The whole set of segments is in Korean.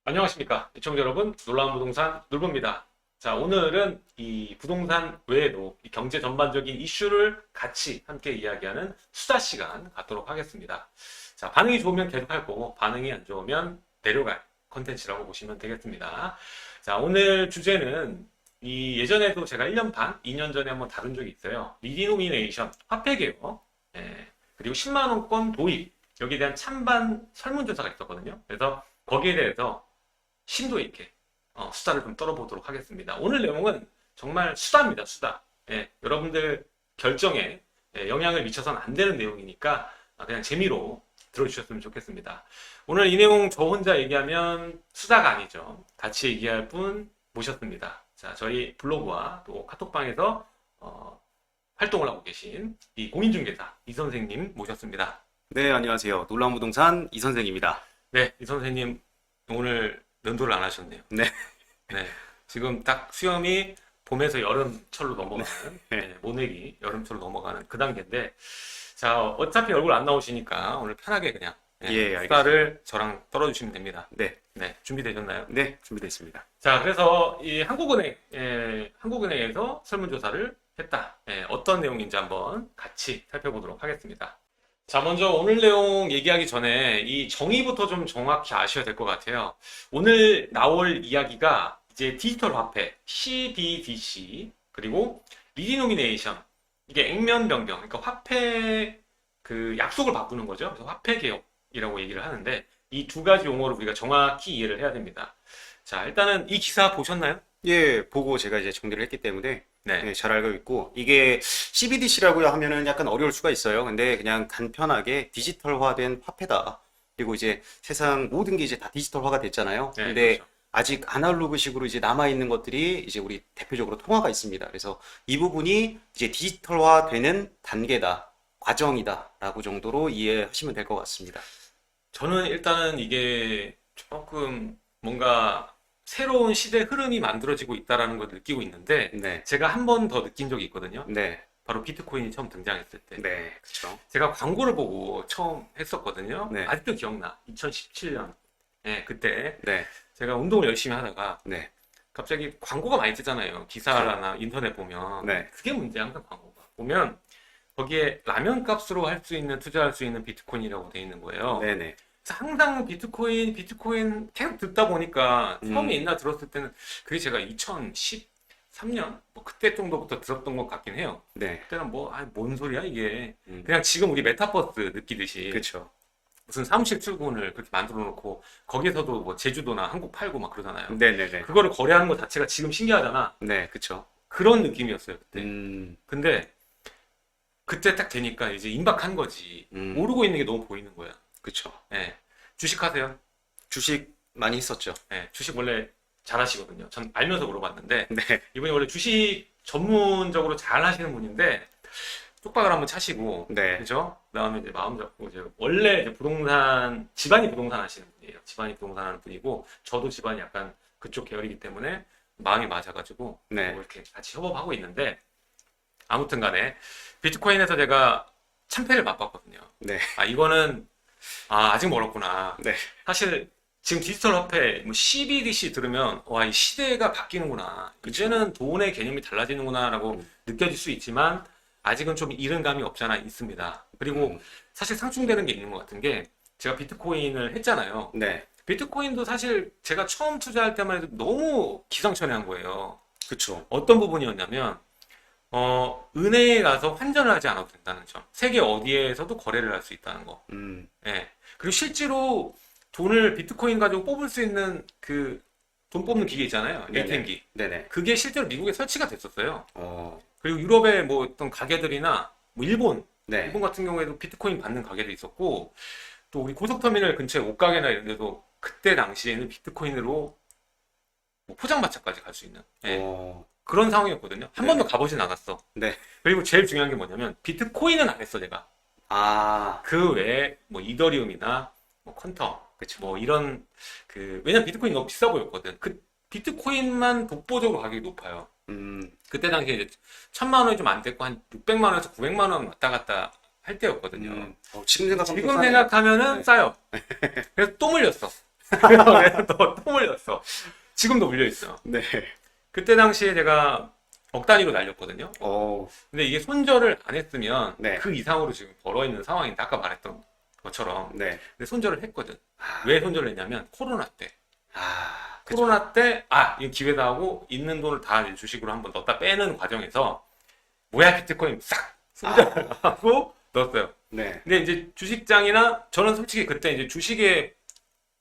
안녕하십니까 시청자 여러분, 놀라운 부동산 놀부입니다. 자, 오늘은 이 부동산 외에도 이 경제 전반적인 이슈를 같이 함께 이야기하는 수다 시간 갖도록 하겠습니다. 자, 반응이 좋으면 계속할 거고 반응이 안 좋으면 내려갈 컨텐츠라고 보시면 되겠습니다. 자, 오늘 주제는 이 예전에도 제가 1년 반, 2년 전에 한번 다룬 적이 있어요. 리디노미네이션, 화폐 개혁, 그리고 10만 원권 도입, 여기에 대한 찬반 설문조사가 있었거든요. 그래서 거기에 대해서 심도 있게 수다를 좀 떨어보도록 하겠습니다. 오늘 내용은 정말 수다입니다. 수다. 여러분들 결정에 영향을 미쳐서는 안 되는 내용이니까 그냥 재미로 들어주셨으면 좋겠습니다. 오늘 이 내용 저 혼자 얘기하면 수다가 아니죠. 같이 얘기할 분 모셨습니다. 자, 저희 블로그와 또 카톡방에서 활동을 하고 계신 이 공인중개사 이 선생님 모셨습니다. 네, 안녕하세요. 놀라운 부동산 이 선생입니다. 네, 이 선생님 오늘 면도를 안 하셨네요. 네. 네, 지금 딱 수염이 봄에서 여름철로 넘어가는, 네. 모내기 여름철로 넘어가는 그 단계인데, 자, 어차피 얼굴 안 나오시니까 오늘 편하게 그냥 알겠습니다. 수다를 저랑 떨어주시면 됩니다. 네, 네, 준비되셨나요? 네, 준비됐습니다. 자, 그래서 이 한국은행에서 설문조사를 했다. 어떤 내용인지 한번 같이 살펴보도록 하겠습니다. 자, 먼저 오늘 내용 얘기하기 전에 이 정의부터 좀 정확히 아셔야 될 것 같아요. 오늘 나올 이야기가 이제 디지털 화폐, CBDC, 그리고 리디노미네이션, 이게 액면 변경, 그러니까 화폐 그 약속을 바꾸는 거죠. 그래서 화폐 개혁이라고 얘기를 하는데 이 두 가지 용어를 우리가 정확히 이해를 해야 됩니다. 자, 일단은 이 기사 보셨나요? 예, 보고 제가 이제 정리를 했기 때문에 네. 잘 알고 있고, 이게 CBDC라고 하면은 약간 어려울 수가 있어요. 근데 그냥 간편하게 디지털화된 화폐다. 그리고 이제 세상 모든 게 이제 다 디지털화가 됐잖아요. 네, 근데 그렇죠. 아직 아날로그식으로 이제 남아있는 것들이 이제 우리 대표적으로 통화가 있습니다. 그래서 이 부분이 이제 디지털화되는 단계다, 과정이다라고 정도로 이해하시면 될 것 같습니다. 저는 일단은 이게 조금 뭔가 새로운 시대 흐름이 만들어지고 있다라는 걸 느끼고 있는데 네, 제가 한 번 더 느낀 적이 있거든요. 네, 바로 비트코인이 처음 등장했을 때. 네, 그렇죠. 제가 광고를 보고 처음 했었거든요. 네, 아직도 기억나. 2017년. 그때 네, 제가 운동을 열심히 하다가 네, 갑자기 광고가 많이 뜨잖아요. 기사나 인터넷 보면. 네, 그게 문제야, 항상 광고가. 보면 거기에 라면 값으로 할 수 있는, 투자할 수 있는 비트코인이라고 돼 있는 거예요. 네, 네. 그래서 항상 비트코인 계속 듣다 보니까 처음에 음, 옛날 들었을 때는 그게 제가 2013년 뭐 그때 정도부터 들었던 것 같긴 해요. 네, 그때는 뭐, 뭔 소리야 이게. 음, 그냥 지금 우리 메타버스 느끼듯이 그렇죠. 무슨 사무실 출근을 그렇게 만들어 놓고 거기에서도 뭐 제주도나 한국 팔고 막 그러잖아요. 네, 네, 네, 그거를 거래하는 것 자체가 지금 신기하잖아. 네, 그렇죠. 그런 느낌이었어요, 그때. 음, 근데 그때 딱 되니까 이제 임박한 거지. 음, 오르고 있는 게 너무 보이는 거야. 그렇죠. 예. 주식하세요? 주식 많이 했었죠. 주식 원래 잘하시거든요. 전 알면서 물어봤는데 네, 이분이 원래 주식 전문적으로 잘 하시는 분인데 쪽박을 한번 차시고 네, 그죠? 그다음에 이제 마음 잡고 이제 원래 이제 부동산 집안이 부동산 하시는 분이에요. 집안이 부동산 하는 분이고 저도 집안이 약간 그쪽 계열이기 때문에 마음이 맞아가지고 네, 뭐 이렇게 같이 협업하고 있는데 아무튼간에 비트코인에서 제가 참패를 맛봤거든요. 네, 이거는 아직 멀었구나. 네, 사실 지금 디지털 화폐 뭐 CBDC 들으면 와, 이 시대가 바뀌는구나. 이제는 돈의 개념이 달라지는구나라고 음, 느껴질 수 있지만 아직은 좀 이른 감이 없지 않아 있습니다. 그리고 음, 사실 상충되는 게 있는 것 같은 게 제가 비트코인을 했잖아요. 네, 비트코인도 사실 제가 처음 투자할 때만 해도 너무 기상천외한 거예요. 그렇죠. 어떤 부분이었냐면 은행에 가서 환전을 하지 않아도 된다는 점. 세계 어디에서도 거래를 할 수 있다는 거. 음, 예. 그리고 실제로 돈을 비트코인 가지고 뽑을 수 있는 그 돈 뽑는 기계 있잖아요. 네네, ATM기. 네네, 그게 실제로 미국에 설치가 됐었어요. 어, 그리고 유럽의 뭐 어떤 가게들이나 뭐 일본 네, 같은 경우에도 비트코인 받는 가게도 있었고 또 우리 고속터미널 근처에 옷가게나 이런 데도 그때 당시에는 비트코인으로 뭐 포장마차까지 갈 수 있는 어, 그런 상황이었거든요. 한 네, 번도 가보진 않았어. 네, 그리고 제일 중요한 게 뭐냐면 비트코인은 안 했어 내가. 아, 그 외에 뭐 이더리움이나 뭐 퀀텀 그렇죠. 뭐 이런 왜냐면 비트코인이 너무 비싸 보였거든. 그 비트코인만 독보적으로 가격이 높아요. 그때 당시에 이제 1,000만 원이 좀 안 됐고 한 600만 원에서 900만 원 왔다 갔다 할 때였거든요. 지금 생각하면 또 지금 싸네요. 생각하면은 네, 싸요. 그래서 또 물렸어. 그래서 또 물렸어. 지금도 물려 있어. 네. 그때 당시에 제가 억 단위로 날렸거든요. 어, 근데 이게 손절을 안 했으면 네. 그 이상으로 지금 벌어 있는 상황인데 아까 말했던 것처럼. 네. 근데 손절을 했거든. 아, 왜 손절을 했냐면 코로나 때. 그쵸. 코로나 때 이거 기회다 하고 있는 돈을 다 이제 주식으로 한번 넣었다 빼는 과정에서 뭐야 비트코인 싹 손절하고 넣었어요. 네. 근데 이제 주식장이나 저는 솔직히 그때 이제 주식에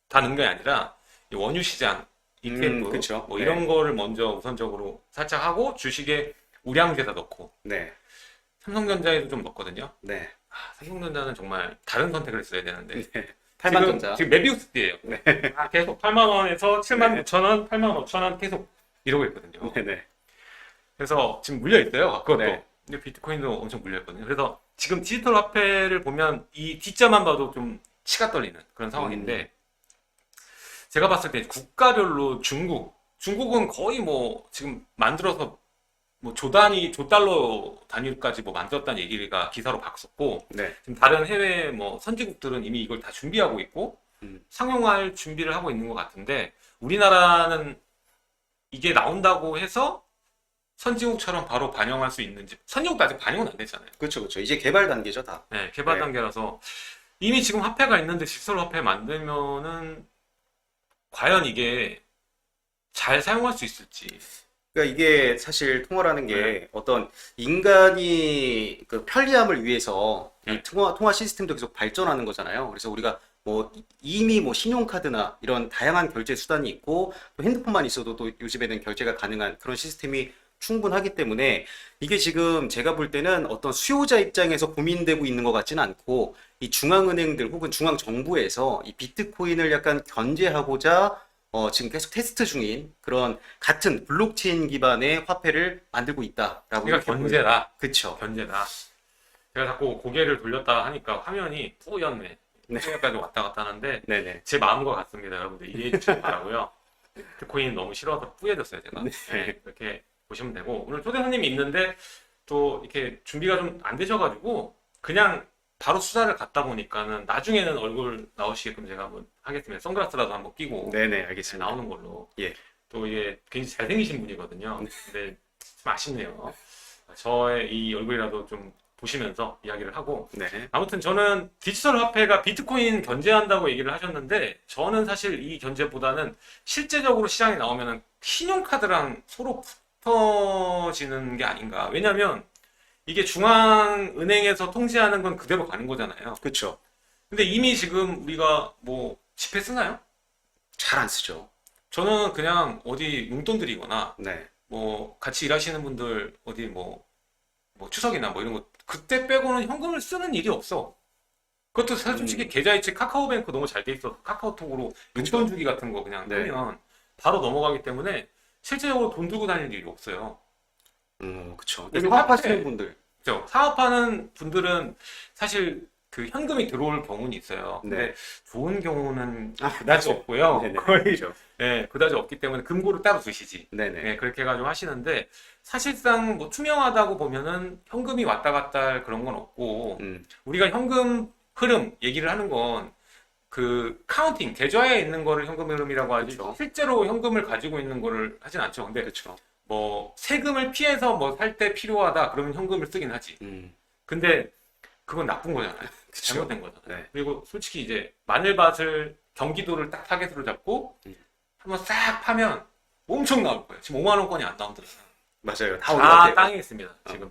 다 넣은 게 아니라 이 원유 시장, ETF 그쵸. 뭐 네. 이런 거를 먼저 우선적으로 살짝 하고 주식에 우량주에다 넣고 네. 삼성전자에도 좀 넣었거든요. 네. 삼성전자는 정말 다른 선택을 했어야 되는데 네. 팔만전자. 지금 메비우스띠예요. 네. 계속 8만 원에서 7만 네. 9천 원, 8만 5천 원 계속 이러고 있거든요. 네네. 그래서 지금 물려 있어요. 그것도. 네. 근데 비트코인도 엄청 물려 있거든요. 그래서 지금 디지털 화폐를 보면 이 D자만 봐도 좀 치가 떨리는 그런 상황인데 제가 봤을 때 국가별로 중국은 거의 뭐 지금 만들어서 뭐 조달러 단위까지 뭐 만들었다는 얘기가 기사로 봤었고 네. 지금 다른 해외 뭐 선진국들은 이미 이걸 다 준비하고 있고 상용할 준비를 하고 있는 것 같은데 우리나라는 이게 나온다고 해서 선진국처럼 바로 반영할 수 있는지 선진국도 아직 반영은 안 됐잖아요. 그렇죠, 그렇죠. 이제 개발 단계죠, 다. 네, 개발 네. 단계라서 이미 지금 화폐가 있는데 디지털 화폐 만들면은 과연 이게 잘 사용할 수 있을지. 그러니까 이게 사실 통화라는 게 네. 어떤 인간이 그 편리함을 위해서 이 네. 통화 시스템도 계속 발전하는 거잖아요. 그래서 우리가 뭐 이미 뭐 신용카드나 이런 다양한 결제 수단이 있고 또 핸드폰만 있어도 또 요즘에는 결제가 가능한 그런 시스템이 충분하기 때문에 이게 지금 제가 볼 때는 어떤 수요자 입장에서 고민되고 있는 것 같지는 않고 이 중앙은행들 혹은 중앙정부에서 이 비트코인을 약간 견제하고자 지금 계속 테스트 중인 그런 같은 블록체인 기반의 화폐를 만들고 있다라고 그러니까 견제다. 그쵸. 견제다. 제가 자꾸 고개를 돌렸다 하니까 화면이 뿌옇네. 네. 뿌옇까지 왔다 갔다 하는데 네네. 제 마음과 같습니다. 여러분들 이해해 주시기 바라고요. 비트코인 너무 싫어서 뿌얘졌어요, 제가. 네. 네, 이렇게 보시면 되고 오늘 초대 손님이 있는데 또 이렇게 준비가 좀 안 되셔가지고 그냥 바로 수다를 갖다 보니까는 나중에는 얼굴 나오시게끔 제가 한번 하겠습니다. 선글라스라도 한번 끼고 네네, 알겠습니다. 나오는 걸로. 예. 또 이게 굉장히 잘생기신 분이거든요. 네. 근데 좀 아쉽네요. 저의 이 얼굴이라도 좀 보시면서 이야기를 하고 네. 아무튼 저는 디지털 화폐가 비트코인 견제한다고 얘기를 하셨는데 저는 사실 이 견제보다는 실제적으로 시장에 나오면은 신용카드랑 서로 붙어지는 게 아닌가. 왜냐면 이게 중앙은행에서 통제하는 건 그대로 가는 거잖아요. 그쵸. 근데 이미 지금 우리가 뭐 지폐 쓰나요? 잘 안 쓰죠. 저는 그냥 어디 용돈 드리거나 네. 뭐 같이 일하시는 분들 어디 뭐 추석이나 뭐 이런 거 그때 빼고는 현금을 쓰는 일이 없어. 그것도 사실 솔직히 계좌이체 카카오뱅크 너무 잘 돼 있어서 카카오톡으로 용돈 주기 같은 거 그냥 네. 하면 바로 넘어가기 때문에 실제적으로 돈 들고 다닐 일이 없어요. 그쵸. 그리고 사업하시는 화폐. 분들. 그죠? 사업하는 분들은 사실 그 현금이 들어올 경우는 있어요. 근데 네. 좋은 경우는 아, 그다지 없고요. 네네. 거의 그렇죠. 네, 그다지 없기 때문에 금고를 따로 두시지. 네네. 네, 그렇게 해가지고 하시는데 사실상 뭐 투명하다고 보면은 현금이 왔다 갔다 할 그런 건 없고 우리가 현금 흐름 얘기를 하는 건 그 카운팅 계좌에 있는 거를 현금 흐름이라고 하지 그쵸. 실제로 현금을 가지고 있는 거를 하진 않죠. 근데 그쵸. 뭐 세금을 피해서 뭐 살 때 필요하다 그러면 현금을 쓰긴 하지. 근데 그건 나쁜 거잖아요. 그쵸. 잘못된 거잖아요. 네. 그리고 솔직히 이제 마늘밭을 경기도를 딱 타겟으로 잡고 한번 싹 파면 엄청 나올 거예요. 지금 5만 원권이 안 나오더라고요. 맞아요. 다 다 올라갔대요. 땅에 있습니다. 지금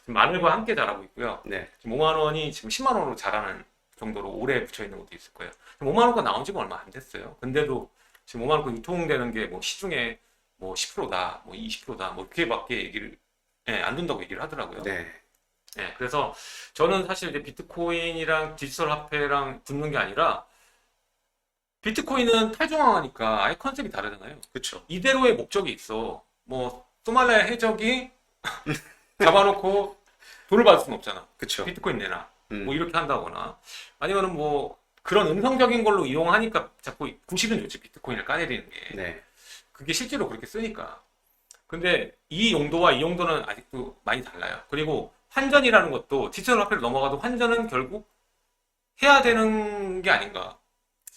마늘과 함께 자라고 있고요. 네. 지금 5만 원이 지금 10만 원으로 자라는 정도로 오래 붙여 있는 것도 있을 거예요. 5만 원권 나온 지가 얼마 안 됐어요. 근데도 지금 5만 원권 유통되는 게 뭐 시중에 뭐 10%다, 뭐 20%다, 뭐 그렇게밖에 얘기를 안 된다고 얘기를 하더라고요. 네. 네, 그래서 저는 사실 이제 비트코인이랑 디지털 화폐랑 붙는 게 아니라 비트코인은 탈중앙화니까 아예 컨셉이 다르잖아요. 그쵸. 이대로의 목적이 있어. 뭐 소말리아 해적이 잡아놓고 돈을 받을 수는 없잖아. 그쵸. 비트코인 내놔. 음. 뭐 이렇게 한다거나 아니면은 뭐 그런 음성적인 걸로 이용하니까 자꾸 구실은 좋지 비트코인을 까내리는 게. 네. 그게 실제로 그렇게 쓰니까. 근데 이 용도와 이 용도는 아직도 많이 달라요. 그리고 환전이라는 것도 디지털 화폐로 넘어가도 환전은 결국 해야 되는 게 아닌가.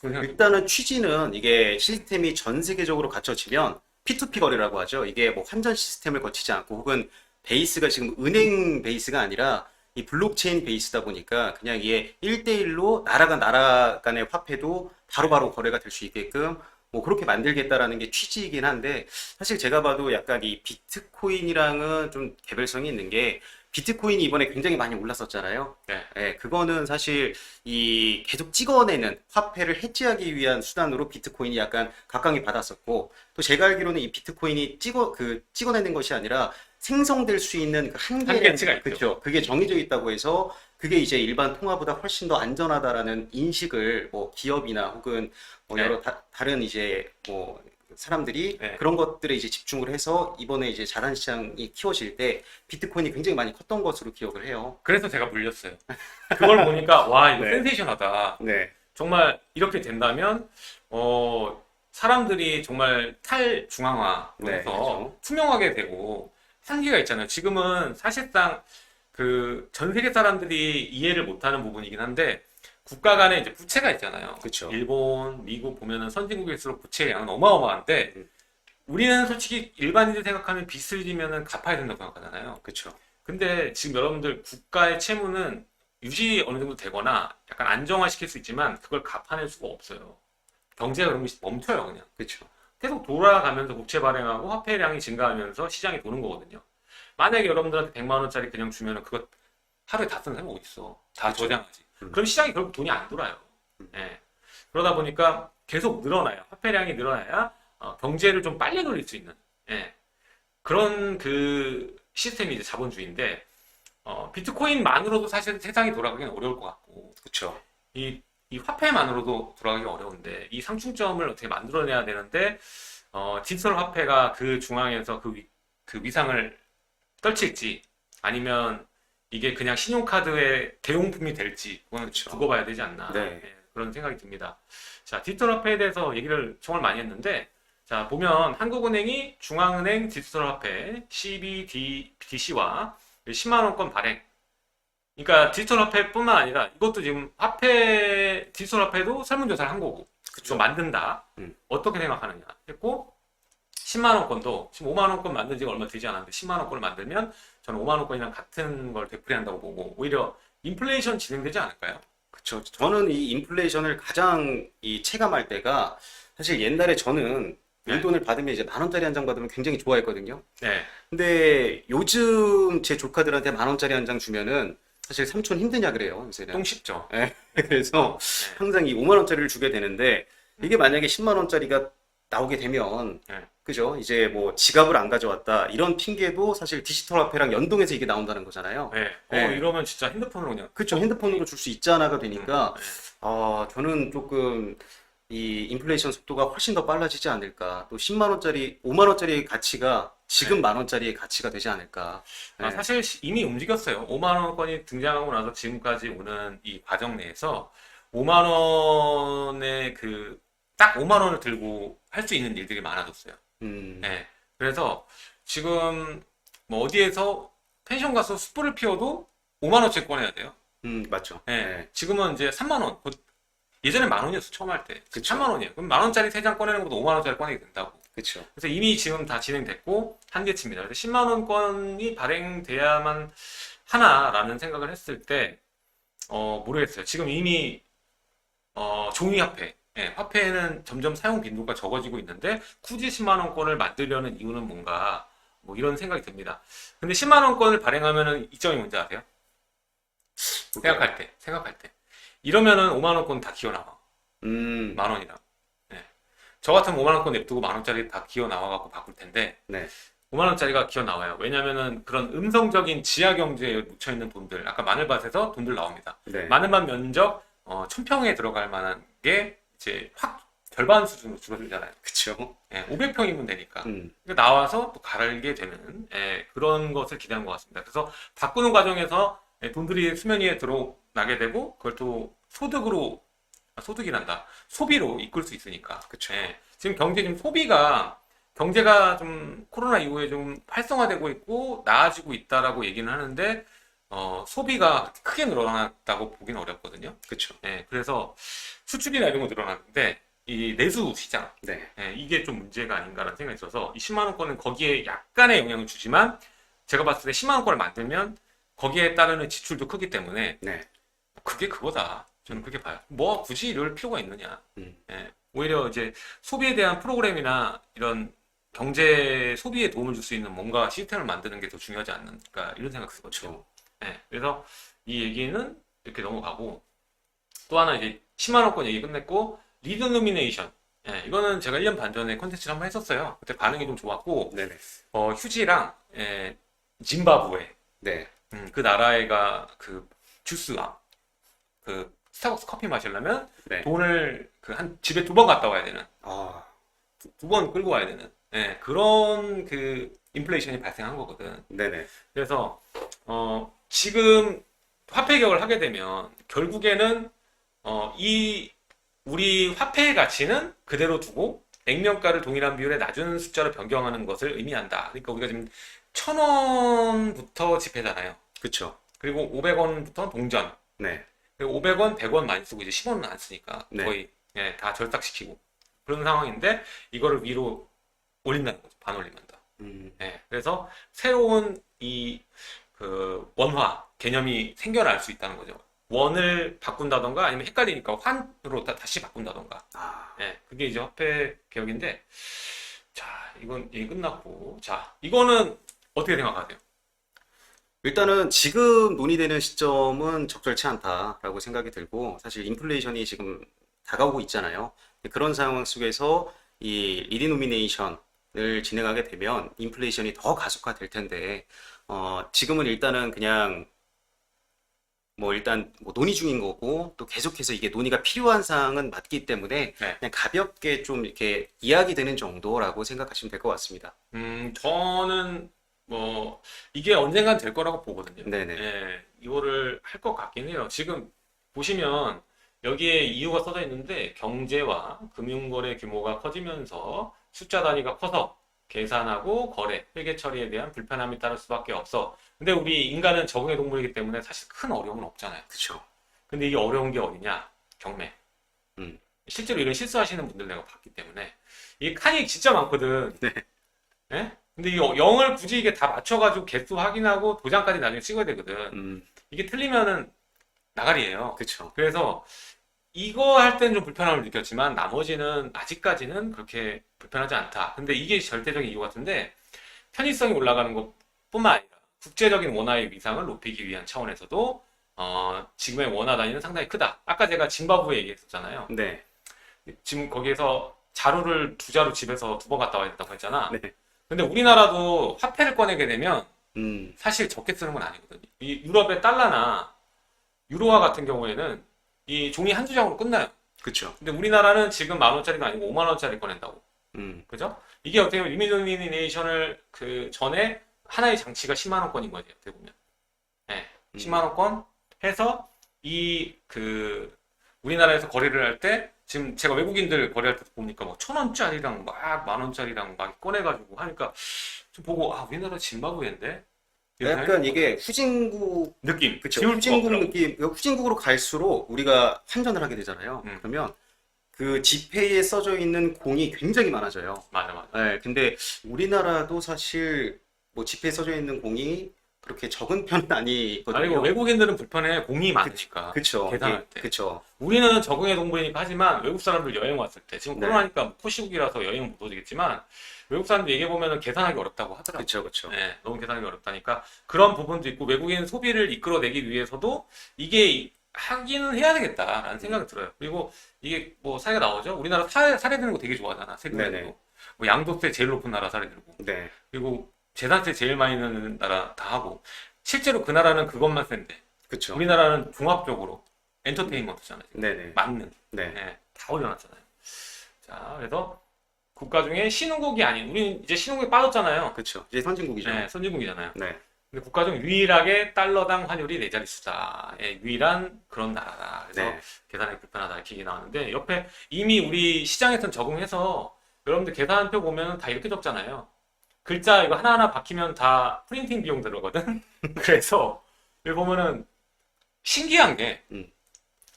그런 생각이 일단은 취지는 이게 시스템이 전 세계적으로 갖춰지면 P2P 거래라고 하죠. 이게 뭐 환전 시스템을 거치지 않고 혹은 베이스가 지금 은행 베이스가 아니라 이 블록체인 베이스다 보니까 그냥 이게 1대1로 나라가 나라 간의 화폐도 바로바로 거래가 될 수 있게끔 뭐 그렇게 만들겠다라는 게 취지이긴 한데 사실 제가 봐도 약간 이 비트코인이랑은 좀 개별성이 있는 게 비트코인이 이번에 굉장히 많이 올랐었잖아요. 네. 예, 그거는 사실 이 계속 찍어내는 화폐를 해지하기 위한 수단으로 비트코인이 약간 각광이 받았었고 또 제가 알기로는 이 비트코인이 찍어내는 것이 아니라 생성될 수 있는 그 한계치가 있죠. 그렇죠. 그게 정해져 있다고 해서 그게 이제 일반 통화보다 훨씬 더 안전하다라는 인식을 뭐 기업이나 혹은 뭐 네. 여러 다른 이제 뭐 사람들이 네. 그런 것들에 이제 집중을 해서 이번에 이제 자산 시장이 키워질 때 비트코인이 굉장히 많이 컸던 것으로 기억을 해요. 그래서 제가 물렸어요. 그걸 보니까 와 이거 네. 센세이션하다. 네. 정말 이렇게 된다면 사람들이 정말 탈중앙화해서 네, 그렇죠. 투명하게 되고 한계가 있잖아요. 지금은 사실상 그 전 세계 사람들이 이해를 못하는 부분이긴 한데 국가 간에 이제 부채가 있잖아요. 그렇죠. 일본, 미국 보면은 선진국일수록 부채의 양은 어마어마한데 우리는 솔직히 일반인들 생각하면 빚을 지면은 갚아야 된다고 생각하잖아요. 그렇죠. 근데 지금 여러분들 국가의 채무는 유지 어느 정도 되거나 약간 안정화시킬 수 있지만 그걸 갚아낼 수가 없어요. 경제가 그러면 멈춰요, 그냥. 그렇죠. 계속 돌아가면서 국채 발행하고 화폐량이 증가하면서 시장이 도는 거거든요. 만약에 여러분들한테 100만 원짜리 그냥 주면은 그거 하루에 다 쓰는 사람이 어디 있어? 다 그쵸. 저장하지. 그럼 시장이 결국 돈이 안 돌아요. 예. 그러다 보니까 계속 늘어나요. 화폐량이 늘어나야 경제를 좀 빨리 돌릴 수 있는 예. 그런 그 시스템이 이제 자본주의인데 비트코인만으로도 사실 세상이 돌아가기는 어려울 것 같고 그렇죠. 이 화폐만으로도 돌아가기 어려운데 이 상충점을 어떻게 만들어내야 되는데 디지털 화폐가 그 중앙에서 그 위상을 떨칠지 아니면 이게 그냥 신용카드의 대용품이 될지 그건 그쵸. 두고 봐야 되지 않나 네. 예, 그런 생각이 듭니다. 자, 디지털 화폐에 대해서 얘기를 정말 많이 했는데 자, 보면 한국은행이 중앙은행 디지털 화폐 CBDC와 10만 원권 발행. 그러니까 디지털 화폐뿐만 아니라 이것도 지금 디지털 화폐도 설문조사를 한 거고. 그쵸. 또 만든다. 어떻게 생각하느냐 했고 10만 원권도 지금 5만 원권 만든 지가 얼마 되지 않았는데 10만 원권을 만들면 저는 5만 원권이랑 같은 걸 되풀이한다고 보고 오히려 인플레이션 진행되지 않을까요? 그렇죠. 저는 이 인플레이션을 가장 이 체감할 때가 사실 옛날에 저는 네. 용돈을 받으면 이제 10,000원짜리 한 장 받으면 굉장히 좋아했거든요. 네. 근데 요즘 제 조카들한테 10,000원짜리 한 장 주면은 사실 삼촌 힘드냐 그래요, 요새는. 똥 쉽죠. 그래서 네. 항상 이 5만 원짜리를 주게 되는데 이게 만약에 10만 원짜리가 나오게 되면 네. 그죠? 이제 뭐 지갑을 안 가져왔다 이런 핑계도 사실 디지털 화폐랑 연동해서 이게 나온다는 거잖아요. 네. 네. 이러면 진짜 핸드폰으로 그냥 그렇죠. 핸드폰으로 줄 수 있잖아가 되니까 네. 저는 조금 이 인플레이션 속도가 훨씬 더 빨라지지 않을까. 또 10만 원짜리, 5만 원짜리의 가치가 지금 네. 만 원짜리의 가치가 되지 않을까. 네. 사실 이미 움직였어요. 5만 원권이 등장하고 나서 지금까지 오는 이 과정 내에서 5만 원의 딱 5만 원을 들고 할 수 있는 일들이 많아졌어요. 네. 그래서 지금 뭐 어디에서 펜션 가서 숯불을 피워도 5만 원씩 꺼내야 돼요. 맞죠. 네. 네. 지금은 이제 3만 원. 예전에 만 원이었어, 처음 할 때. 그쵸. 3만 원이에요. 그럼 만 원짜리 3장 꺼내는 것보다 5만 원짜리 꺼내게 된다고. 그렇죠. 그래서 이미 지금 다 진행됐고 한계치입니다. 그래서 10만 원권이 발행돼야만 하나라는 생각을 했을 때 모르겠어요. 지금 이미 종이 화폐, 화폐는 점점 사용 빈도가 적어지고 있는데 굳이 10만 원권을 만들려는 이유는 뭔가 뭐 이런 생각이 듭니다. 근데 10만 원권을 발행하면은 이점이 뭔지 아세요? 생각할 때 이러면은 5만 원권 다 기어 나와. 만 원이랑. 네. 저 같으면 5만 원권 냅두고 만 원짜리 다 기어 나와갖고 바꿀 텐데 네. 5만 원짜리가 기어 나와요. 왜냐면은 그런 음성적인 지하 경제에 묻혀 있는 돈들, 아까 마늘밭에서 돈들 나옵니다. 네. 마늘밭 면적 1000평에 들어갈 만한 게 이제 확 절반 수준으로 줄어들잖아요. 그쵸. 500평이면 되니까. 그러니까 나와서 또 갈게 되는 그런 것을 기대한 것 같습니다. 그래서 바꾸는 과정에서 돈들이 수면 위에 드러나게 되고 그걸 또 소득이란다. 소비로 이끌 수 있으니까. 그쵸. 지금 경제가 좀 코로나 이후에 좀 활성화되고 있고 나아지고 있다라고 얘기는 하는데 소비가 크게 늘어났다고 보기는 어렵거든요. 그쵸. 예, 그래서 수출이나 이런 거 늘어났는데 이 내수 시장 네. 예, 이게 좀 문제가 아닌가라는 생각이 있어서 이 10만 원권은 거기에 약간의 영향을 주지만 제가 봤을 때 10만 원권을 만들면 거기에 따르는 지출도 크기 때문에 네. 그게 그거다. 저는 그렇게 봐요. 뭐 굳이 이럴 필요가 있느냐. 음. 예, 오히려 이제 소비에 대한 프로그램이나 이런 경제 소비에 도움을 줄 수 있는 뭔가 시스템을 만드는 게 더 중요하지 않는가 이런 생각 들거든요. 그쵸. 예, 그래서 이 얘기는 이렇게 넘어가고 또 하나 이제 10만 원권 얘기 끝냈고 리드 노미네이션. 예, 이거는 제가 1년 반 전에 콘텐츠를 한번 했었어요. 그때 반응이 좀 좋았고 네네. 휴지랑 짐바브웨 네. 그 나라에가 그 주스가 그 스타벅스 커피 마시려면 네. 돈을 그 한 집에 2번 갔다 와야 되는 아, 2번 끌고 와야 되는 그런 그 인플레이션이 발생한 거거든. 네네. 그래서 지금 화폐 개혁을 하게 되면 결국에는 이 우리 화폐의 가치는 그대로 두고 액면가를 동일한 비율의 낮은 숫자로 변경하는 것을 의미한다. 그러니까 우리가 지금 1,000원부터 지폐잖아요. 그쵸. 그리고 500원부터 동전. 네. 그리고 500원, 100원 많이 쓰고 이제 10원은 안 쓰니까 네. 거의 다 절삭시키고 그런 상황인데 이거를 위로 올린다는 거죠. 반올림한다. 그래서 새로운 이 그 원화 개념이 생겨날 수 있다는 거죠. 원을 바꾼다던가 아니면 헷갈리니까 환으로 다시 바꾼다던가. 아, 그게 이제 화폐 개혁인데 자, 이건 얘기 끝났고 자, 이거는 어떻게 생각하세요? 일단은 지금 논의되는 시점은 적절치 않다라고 생각이 들고, 사실 인플레이션이 지금 다가오고 있잖아요. 그런 상황 속에서 이 리디노미네이션을 진행하게 되면 인플레이션이 더 가속화될 텐데, 지금은 일단은 그냥 뭐 일단 뭐 논의 중인 거고, 또 계속해서 이게 논의가 필요한 사항은 맞기 때문에 네. 그냥 가볍게 좀 이렇게 이야기되는 정도라고 생각하시면 될 것 같습니다. 저는 뭐 이게 언젠간 될 거라고 보거든요. 네네. 이거를 할 것 같긴 해요. 지금 보시면 여기에 이유가 써져 있는데 경제와 금융거래 규모가 커지면서 숫자 단위가 커서 계산하고 거래, 회계 처리에 대한 불편함이 따를 수밖에 없어. 근데 우리 인간은 적응의 동물이기 때문에 사실 큰 어려움은 없잖아요. 그쵸. 근데 이게 어려운 게 어디냐? 경매. 음. 실제로 이런 실수하시는 분들 내가 봤기 때문에 이 칸이 진짜 많거든. 네. 예? 근데 이 0을 굳이 이게 다 맞춰가지고 개수 확인하고 도장까지 나중에 찍어야 되거든. 이게 틀리면은 나가리예요. 그쵸. 그래서 이거 할 때는 좀 불편함을 느꼈지만 나머지는 아직까지는 그렇게 불편하지 않다. 근데 이게 절대적인 이유 같은데 편의성이 올라가는 것뿐만 아니라 국제적인 원화의 위상을 높이기 위한 차원에서도 지금의 원화 단위는 상당히 크다. 아까 제가 짐바브웨 얘기했었잖아요. 네. 지금 거기에서 자루를 2자루 집에서 2번 갔다 와야 된다고 했잖아. 네. 근데 우리나라도 화폐를 꺼내게 되면 음. 사실 적게 쓰는 건 아니거든요. 이 유럽의 달러나 유로화 같은 경우에는 이 종이 한두 장으로 끝나요. 그쵸. 근데 우리나라는 지금 10,000원짜리가 아니고 50,000원짜리 꺼낸다고. 음. 그죠? 이게 어떻게 보면 리미노미네이션을 그 전에 하나의 장치가 10만 원권인 거죠. 어떻게 보면. 10만 원권 해서 이 그 우리나라에서 거래를 할 때 지금 제가 외국인들 거래할 때 보니까 막 1,000원짜리랑 막 10,000원짜리랑 막 꺼내가지고 하니까 좀 보고 아 우리나라 짐바브웨인데 약간 이게 후진국, 느낌 그쵸. 지울 수가 후진국 없더라고. 느낌, 후진국으로 갈수록 우리가 환전을 하게 되잖아요. 그러면 그 지폐에 써져 있는 공이 굉장히 많아져요. 맞아 맞아. 네, 근데 우리나라도 사실 뭐 지폐에 써져 있는 공이 그렇게 적은 편은 아니거든요. 아니고 외국인들은 불편해 공이 많으니까 그쵸. 계산할 예, 때. 그쵸. 우리는 적응의 동물이니까 하지만 외국 사람들 여행 왔을 때 지금 네. 코로나니까 코시국이라서 여행 못 오지겠지만 외국 사람들 얘기해 보면은 계산하기 어렵다고 하더라고요. 그쵸, 그쵸. 너무 계산하기 어렵다니까 그런 부분도 있고 외국인 소비를 이끌어내기 위해서도 이게 하기는 해야 되겠다라는 생각이 들어요. 그리고 이게 뭐 사례가 나오죠. 우리나라 사례 드는 거 되게 좋아하잖아. 세금에도. 네네. 뭐 양도세 제일 높은 나라 사례 들고 네. 그리고 재산세 제일 많이 내는 나라 다 하고 실제로 그 나라는 그것만 센데 그쵸. 우리나라는 종합적으로 엔터테인먼트잖아요. 네네. 맞는 네. 다 올려놨잖아요. 자, 그래서 국가 중에 신흥국이 아닌 우리는 이제 신흥국에 빠졌잖아요. 그쵸. 이제 선진국이죠. 선진국이잖아요. 네. 근데 국가 중 유일하게 달러당 환율이 네 자릿수다의 유일한 그런 나라다. 그래서 네. 계산하기 불편하다 이렇게 얘기 나왔는데 옆에 이미 우리 시장에선 적응해서 여러분들 계산표 보면 다 이렇게 적잖아요. 글자 이거 하나하나 박히면 다 프린팅 비용 들어거든. 그래서 여기 보면은 신기한 게 음.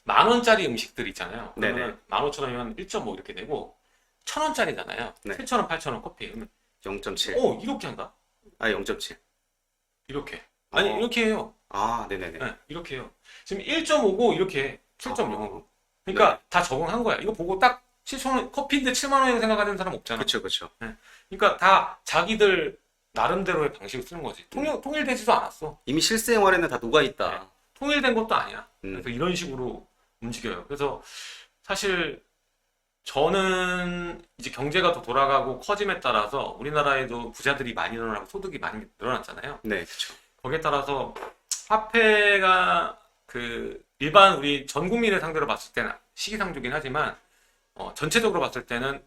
10,000원짜리 음식들 있잖아요. 네네. 그러면 15,000원이면 1.5 이렇게 되고 1,000원짜리잖아요. 네. 7,000원, 8,000원 커피. 그러면 0.7. 이렇게 한다. 아, 0.7. 이렇게. 아니 어. 이렇게 해요. 아, 네네네. 네, 이렇게 해요. 지금 1.5고 이렇게 해. 7.0으로. 그러니까 네. 다 적응한 거야. 이거 보고 딱 7,000원 커피인데 7만 원이라고 생각하는 사람 없잖아. 그쵸, 그쵸. 그러니까 다 자기들 나름대로의 방식을 쓰는 거지. 통일되지도 않았어. 이미 실생활에는 다 녹아있다. 네. 통일된 것도 아니야. 음. 그래서 이런 식으로 움직여요. 그래서 사실 저는 이제 경제가 더 돌아가고 커짐에 따라서 우리나라에도 부자들이 많이 늘어나고 소득이 많이 늘어났잖아요. 네, 그쵸. 거기에 따라서 화폐가 그 일반 우리 전 국민을 상대로 봤을 때는 시기상조긴 하지만 전체적으로 봤을 때는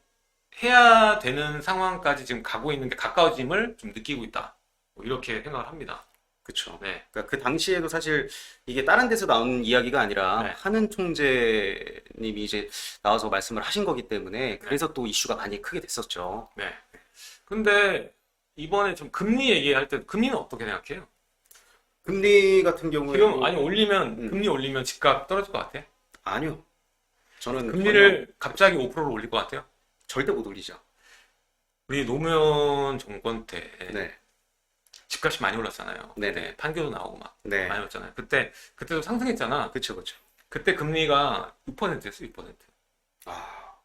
해야 되는 상황까지 지금 가고 있는 게 가까워짐을 좀 느끼고 있다. 뭐 이렇게 생각을 합니다. 그쵸. 네. 그러니까 그 당시에도 사실 이게 다른 데서 나온 이야기가 아니라 네. 한은 총재님이 이제 나와서 말씀을 하신 거기 때문에 그래서 또 이슈가 많이 크게 됐었죠. 네. 근데 이번에 좀 금리 얘기할 때 금리는 어떻게 생각해요? 금리 같은 경우에 지금 아니 올리면 음. 금리 올리면 집값 떨어질 것 같아? 아니요. 저는 금리를 갑자기 5%로 올릴 것 같아요? 전혀 절대 못 올리죠. 우리 노무현 정권 때 네. 집값이 많이 올랐잖아요. 네네. 네, 판교도 나오고 막 네. 많이 올랐잖아요. 그때도 상승했잖아. 그쵸, 그쵸. 그때 금리가 6%였어, 6%. 아,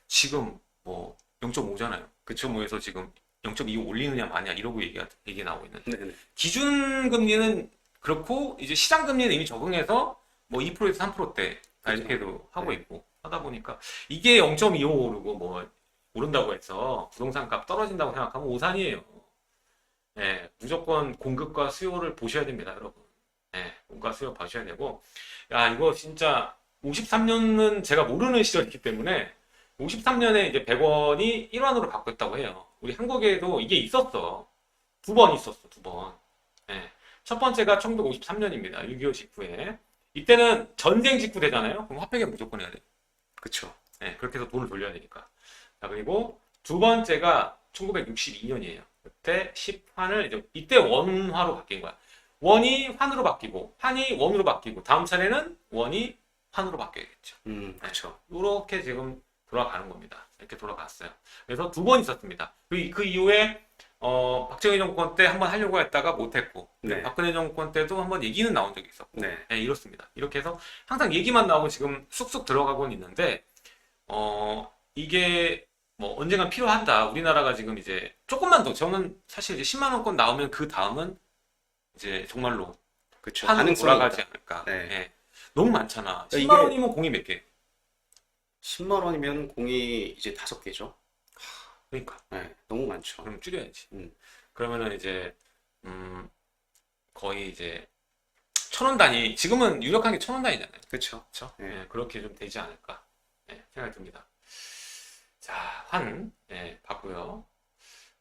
지금 뭐 0.5잖아요. 그쵸. 0.5에서 지금 0.25 올리느냐 마냐 이러고 얘기 나오고 있는데 네네. 기준 금리는 그렇고 이제 시장 금리는 이미 적응해서 뭐 2%에서 3%대 그쵸. 이렇게도 하고 네. 있고 하다 보니까 이게 0.25 오르고 뭐 오른다고 해서 부동산 값 떨어진다고 생각하면 오산이에요. 예, 무조건 공급과 수요를 보셔야 됩니다, 여러분. 예, 공급과 수요 보셔야 되고, 야, 이거 진짜 53년은 제가 모르는 시절이기 때문에 53년에 이제 100원이 1원으로 바뀌었다고 해요. 우리 한국에도 이게 있었어. 2번 있었어, 2번. 예. 첫 번째가 1953년입니다. 6.25 직후에. 이때는 전쟁 직후 되잖아요. 그럼 화폐가 무조건 해야 돼. 그쵸. 예, 그렇게 해서 돈을 돌려야 되니까. 자, 그리고 두 번째가 1962년이에요. 그때 10환을 이때 원화로 바뀐 거야. 원이 환으로 바뀌고, 환이 원으로 바뀌고, 다음 차례는 원이 환으로 바뀌어야겠죠. 그쵸. 이렇게 지금 돌아가는 겁니다. 이렇게 돌아갔어요. 그래서 2번 있었습니다. 그 이후에 박정희 정권 때 한번 하려고 했다가 못했고, 네. 박근혜 정권 때도 한번 얘기는 나온 적이 있었고, 네. 네, 이렇습니다. 이렇게 해서 항상 얘기만 나오고 지금 쑥쑥 들어가고는 있는데, 이게 뭐 언젠간 필요하다. 우리나라가 지금 이제 조금만 더, 저는 사실 이제 10만 원권 나오면 그 다음은 이제 정말로 그쵸. 판으로 가능성이 돌아가지 있다. 않을까. 네. 예. 너무 많잖아. 그러니까 10만 이게- 원이면 공이 몇 개? 10만 원이면 공이 이제 5개죠. 그러니까. 네. 너무 많죠. 그럼 줄여야지. 음. 그러면은 이제 거의 이제 1,000원 단위. 지금은 유력한 게 1,000원 단위잖아요. 그쵸. 그렇죠? 네. 예, 그렇게 좀 되지 않을까 생각이 듭니다. 자, 환 봤고요.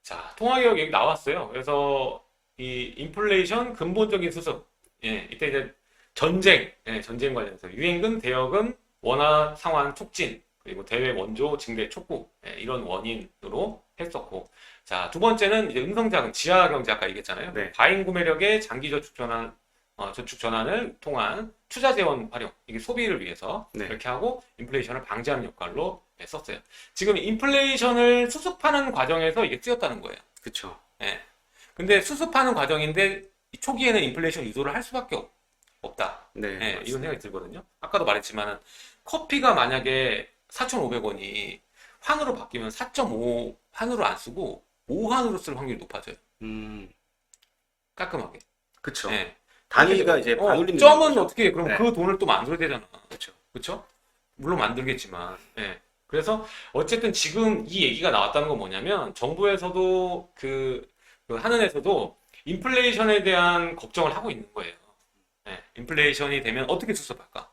자, 통화개혁 얘기 나왔어요. 그래서 이 인플레이션 근본적인 수습. 이때 이제 전쟁 관련해서 유행금, 대여금, 원화 상환 촉진, 그리고 대외 원조 증대 촉구 이런 원인으로 했었고, 자, 두 번째는 이제 음성자금, 지하경제 아까 얘기했잖아요. 네. 과잉 구매력의 장기 저축 전환을 통한 투자 재원 활용, 이게 소비를 위해서 네. 이렇게 하고 인플레이션을 방지하는 역할로 썼어요. 지금 인플레이션을 수습하는 과정에서 이게 쓰였다는 거예요. 그쵸. 근데 수습하는 과정인데 이 초기에는 인플레이션 유도를 할 수밖에 없다. 네. 이런 맞습니다. 생각이 들거든요. 아까도 말했지만 커피가 만약에 4,500원이 환으로 바뀌면 4.5 환으로 안 쓰고 5환으로 쓸 확률이 높아져요. 깔끔하게. 그쵸. 예. 단위가 이제 반올림. 점은 어떻게 해? 그럼 네. 그 돈을 또 만들어야 되잖아. 그쵸. 그렇죠? 물론 만들겠지만. 그래서 어쨌든 지금 이 얘기가 나왔다는 건 뭐냐면 정부에서도 그 한은에서도 인플레이션에 대한 걱정을 하고 있는 거예요. 인플레이션이 되면 어떻게 수습할까?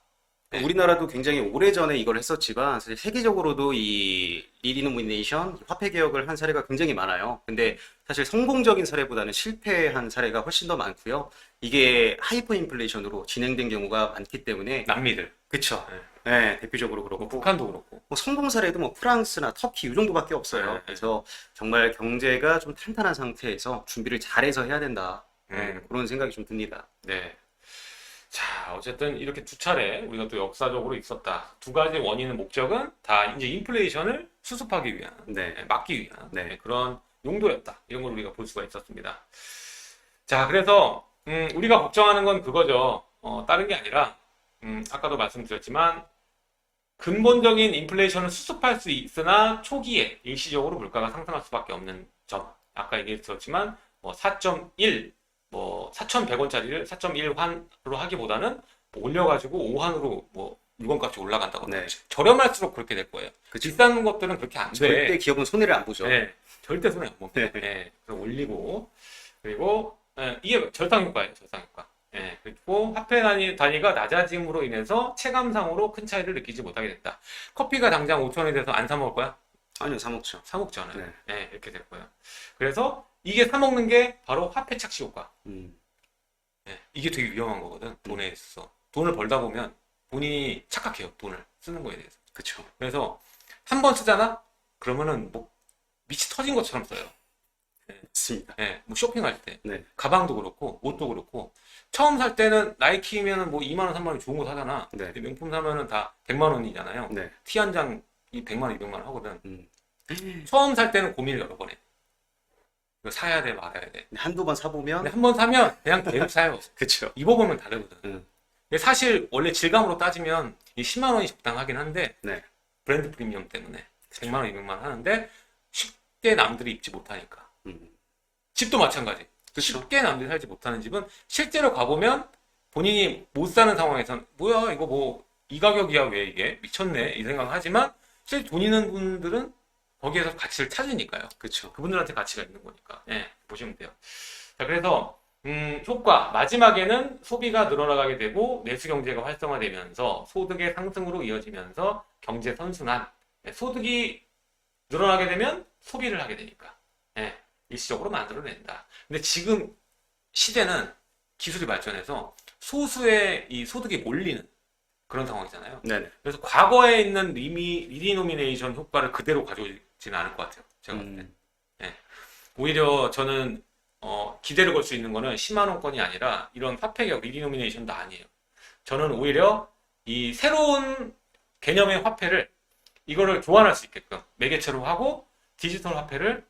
네. 우리나라도 굉장히 오래전에 이걸 했었지만 사실 세계적으로도 이 리디노미네이션 화폐 개혁을 한 사례가 굉장히 많아요. 근데 사실 성공적인 사례보다는 실패한 사례가 훨씬 더 많고요. 이게 하이퍼 인플레이션으로 진행된 경우가 많기 때문에 남미들, 그쵸. 네, 대표적으로 그렇고 북한도 그렇고. 뭐 성공 사례도 뭐 프랑스나 터키 이 정도밖에 없어요. 네. 그래서 정말 경제가 좀 탄탄한 상태에서 준비를 잘해서 해야 된다. 그런 생각이 좀 듭니다. 네. 자, 어쨌든 이렇게 두 차례 우리가 또 역사적으로 있었다. 두 가지 원인의 목적은 다 이제 인플레이션을 수습하기 위한, 네. 막기 위한 네. 그런 용도였다. 이런 걸 우리가 볼 수가 있었습니다. 자, 그래서 우리가 걱정하는 건 그거죠. 다른 게 아니라 아까도 말씀드렸지만 근본적인 인플레이션을 수습할 수 있으나 초기에 일시적으로 물가가 상승할 수밖에 없는 점. 아까 얘기했었지만 뭐 4.1, 뭐 4,100원짜리를 4.1환으로 하기보다는 뭐 올려가지고 5환으로 뭐 물건값이 올라간다거나 네. 저렴할수록 그렇게 될 거예요. 그쵸. 비싼 것들은 그렇게 안 돼. 절대 기업은 손해를 안 보죠. 네, 절대 손해 안 봅니다. 네, 그래서 올리고 그리고 이게 절상 효과예요, 절상 효과. 예, 그리고 화폐 단위가 낮아짐으로 인해서 체감상으로 큰 차이를 느끼지 못하게 된다. 커피가 당장 5,000원이 돼서 안 사 먹을 거야? 아니요, 사 먹죠. 사 먹잖아요. 네. 예, 이렇게 될 거예요. 그래서 이게 사 먹는 게 바로 화폐 착시 효과. 예, 이게 되게 위험한 거거든. 돈에 있어서. 돈을 벌다 보면 본인이 착각해요. 돈을 쓰는 거에 대해서. 그쵸. 그래서 한 번 쓰잖아? 그러면은 뭐 미치 터진 것처럼 써요. 맞습니다. 예, 뭐 쇼핑할 때. 네. 가방도 그렇고, 옷도 그렇고. 처음 살 때는 나이키면은 뭐 2만 원, 3만 원 좋은 거 사잖아. 네. 근데 명품 사면은 다 100만 원이잖아요. 네. 티 한 장이 100만 원, 200만 원 하거든. 음. 처음 살 때는 고민을 여러 번 해. 이거 사야 돼, 말아야 돼. 한두 번 사보면, 근데 한 번 사면 그냥 계속 사요. 그쵸. 입어보면 다르거든. 음. 근데 사실 원래 질감으로 따지면 이 10만 원이 적당하긴 한데 네. 브랜드 프리미엄 때문에 100만 원, 200만 원 하는데 쉽게 남들이 입지 못하니까. 음. 집도 마찬가지. 그쵸. 쉽게 남들이 살지 못하는 집은 실제로 가보면 본인이 못 사는 상황에선 뭐야 이거 뭐 이 가격이야 왜 이게 미쳤네 이 생각을 하지만 실제 돈 있는 분들은 거기에서 가치를 찾으니까요. 그쵸. 그분들한테 가치가 있는 거니까. 예, 보시면 돼요. 자, 그래서 효과 마지막에는 소비가 늘어나게 되고 내수 경제가 활성화되면서 소득의 상승으로 이어지면서 경제 선순환. 예, 소득이 늘어나게 되면 소비를 하게 되니까. 예, 일시적으로 만들어낸다. 근데 지금 시대는 기술이 발전해서 소수의 이 소득이 몰리는 그런 상황이잖아요. 네네. 그래서 과거에 있는 리디노미네이션 효과를 그대로 가져오지는 않을 것 같아요. 제가 볼 때. 예. 오히려 저는 기대를 걸 수 있는 거는 10만 원권이 아니라 이런 화폐격 리디노미네이션도 아니에요. 저는 오히려 이 새로운 개념의 화폐를 이거를 교환할 수 있게끔 매개체로 하고 디지털 화폐를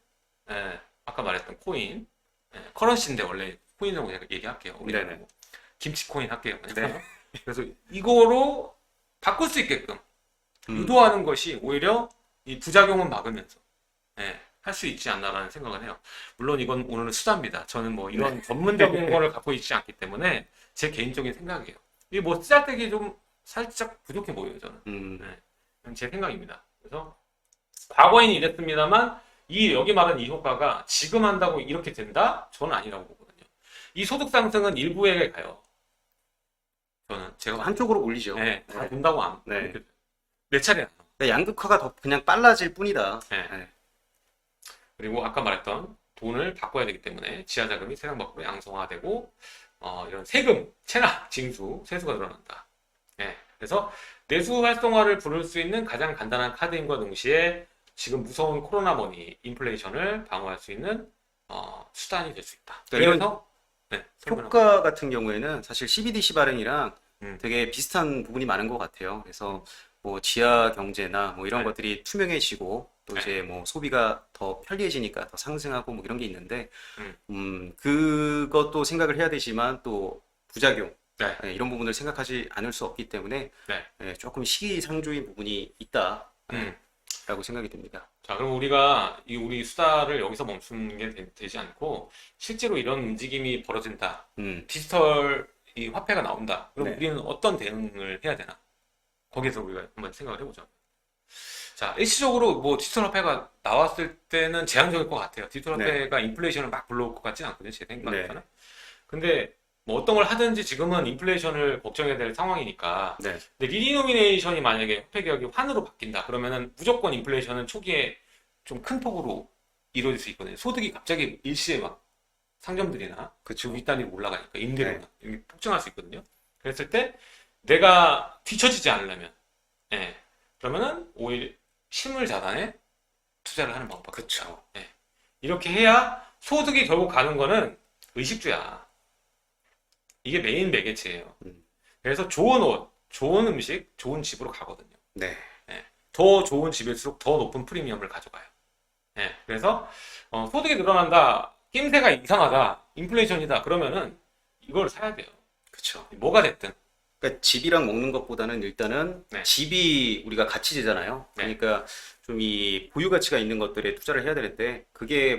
아까 말했던 코인, 커런시인데 원래 코인이라고 얘기할게요. 우리 네네. 뭐 김치 코인 할게요. 네. 그래서 이거로 바꿀 수 있게끔 유도하는 것이 오히려 이 부작용은 막으면서 할 수 있지 않나라는 생각을 해요. 물론 이건 오늘은 수다입니다. 저는 뭐 이런 전문적인 거를 갖고 있지 않기 때문에 제 개인적인 생각이에요. 이게 뭐 쓰잘데기 좀 살짝 부족해 보여요, 저는. 그건 제 생각입니다. 그래서 과거에는 이랬습니다만 여기 말한 이 효과가 지금 한다고 이렇게 된다? 저는 아니라고 보거든요. 이 소득 상승은 일부에게 가요. 저는 제가 한쪽으로 올리죠. 다 돈다고 안 네. 그렇게 내 차례야. 그러니까 양극화가 더 그냥 빨라질 뿐이다. 네. 그리고 아까 말했던 돈을 바꿔야 되기 때문에 지하 자금이 세상 밖으로 양성화되고 이런 세금, 체납, 징수, 세수가 늘어난다. 그래서 내수 활성화를 부를 수 있는 가장 간단한 카드임과 동시에 지금 무서운 코로나 머니, 인플레이션을 방어할 수 있는 수단이 될 수 있다. 그러니까 그래서 효과 같은 경우에는 사실 CBDC 발행이랑 음. 되게 비슷한 부분이 많은 것 같아요. 그래서 뭐 지하 경제나 뭐 이런 네. 것들이 투명해지고 또 네. 이제 뭐 소비가 더 편리해지니까 더 상승하고 뭐 이런 게 있는데 그것도 생각을 해야 되지만 또 부작용 네. 이런 부분을 생각하지 않을 수 없기 때문에 네. 조금 시기상조인 부분이 있다라고 생각이 듭니다. 자, 그럼 우리가 우리 수다를 여기서 멈추는 게 되지 않고 실제로 이런 움직임이 벌어진다. 디지털 이 화폐가 나온다. 그럼 네. 우리는 어떤 대응을 해야 되나? 거기서 우리가 한번 생각을 해보죠. 자, 일시적으로 뭐 디지털 화폐가 나왔을 때는 제한적일 것 같아요. 디지털 네. 화폐가 인플레이션을 막 불러올 것 같지는 않거든요. 제 생각에서는. 네. 근데 뭐 어떤 걸 하든지 지금은 인플레이션을 걱정해야 될 상황이니까. 네. 근데 리디노미네이션이 만약에 화폐 개혁이 환으로 바뀐다. 그러면은 무조건 인플레이션은 초기에 좀 큰 폭으로 이루어질 수 있거든요. 소득이 갑자기 일시에 막 상점들이나 그쵸. 윗단위로 올라가니까 임대료나 이게 폭증할 수 있거든요. 그랬을 때 내가 뒤처지지 않으려면 그러면은 오히려 실물 자산에 투자를 하는 방법. 그쵸. 이렇게 해야 소득이 결국 가는 거는 의식주야. 이게 메인 매개체예요. 음. 그래서 좋은 옷, 좋은 음식, 좋은 집으로 가거든요. 네. 예. 더 좋은 집일수록 더 높은 프리미엄을 가져가요. 예. 그래서 소득이 늘어난다, 낌새가 이상하다, 인플레이션이다 그러면은 이걸 사야 돼요. 그쵸. 뭐가 됐든. 그러니까 집이랑 먹는 것보다는 일단은 네. 집이 우리가 가치제잖아요. 네. 그러니까 좀 이 보유 가치가 있는 것들에 투자를 해야 되는데 그게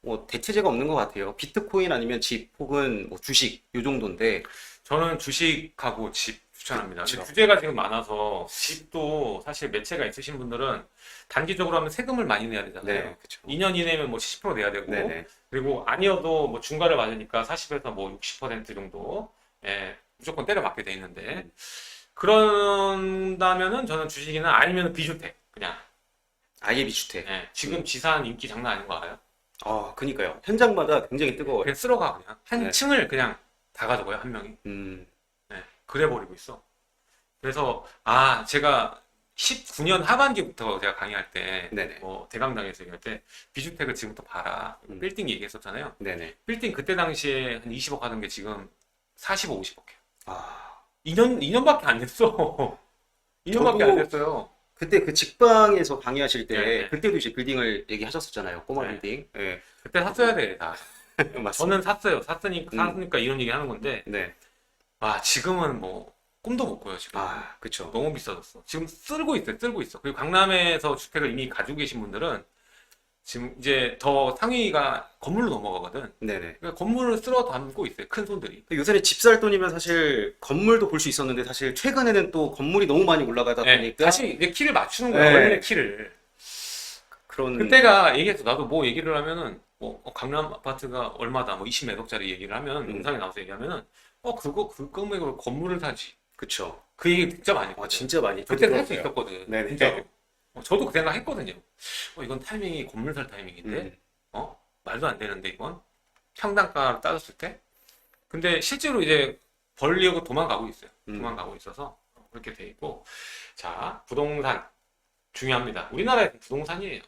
뭐 대체제가 없는 것 같아요. 비트코인 아니면 집 혹은 뭐 주식 요 정도인데 저는 주식하고 집 추천합니다. 근데 그쵸. 규제가 지금 많아서 집도 사실 매체가 있으신 분들은 단기적으로 하면 세금을 많이 내야 되잖아요. 네, 그쵸. 2년 이내면 뭐 70% 내야 되고, 네네. 그리고 아니어도 뭐 중과를 맞으니까 40에서 뭐 60% 정도, 예, 무조건 때려 맞게 돼 있는데, 그런다면은 저는 주식이나 아니면 비주택, 그냥. 아예 비주택. 예, 지금 지산 인기 장난 아닌 거 알아요? 그니까요. 현장마다 굉장히 뜨거워요. 그냥 쓸어가, 그냥. 한 네. 층을 그냥 다 가져가요, 한 명이. 음, 네, 그래 버리고 있어. 그래서 제가 19년 하반기부터 제가 강의할 때, 네네. 뭐 대강당에서 얘기할 때 비주택을 지금부터 봐라. 빌딩 얘기했었잖아요. 네네. 빌딩 그때 당시에 한 20억 하던 게 지금 40억, 50억 해요. 아, 2년밖에 안 됐어. 2년밖에 안 저도 됐어요. 그때 그 직방에서 강의하실 때 네, 네. 그때도 이제 빌딩을 얘기하셨었잖아요. 꼬마 네. 빌딩. 예. 그때 샀어야 돼, 다. 맞습니다. 저는 샀어요. 샀으니까 이런 얘기 하는 건데, 네. 지금은 뭐 꿈도 못 꿔요, 지금. 그쵸. 너무 비싸졌어. 지금 쓸고 있어. 그리고 강남에서 주택을 이미 가지고 계신 분들은 지금 이제 더 상위가 건물로 넘어가거든. 네네. 그러니까 건물을 쓸어 담고 있어요. 큰 손들이. 요새는 집 살 돈이면 사실 건물도 볼 수 있었는데 사실 최근에는 또 건물이 너무 많이 올라가다 네, 보니까 다시 이제 키를 맞추는 거야. 네. 원래 키를. 그런 그때가 얘기했어. 나도 뭐 얘기를 하면은 뭐 강남 아파트가 얼마다 뭐 20 몇 억짜리 얘기를 하면 영상에 나와서 얘기하면은 그거 그 금액으로 건물을 사지. 그쵸. 그 얘기 진짜 많이 했거든. 진짜 많이 그때 저도 살 수 들었어요. 있었거든. 네네. 진짜로. 저도 그 생각 했거든요. 이건 타이밍이 건물 살 타이밍인데, 음. 말도 안 되는데, 이건? 평당가로 따졌을 때? 근데 실제로 이제 벌려고 도망가고 있어요. 도망가고 있어서 그렇게 돼 있고. 자, 부동산. 중요합니다. 우리나라에 부동산이에요.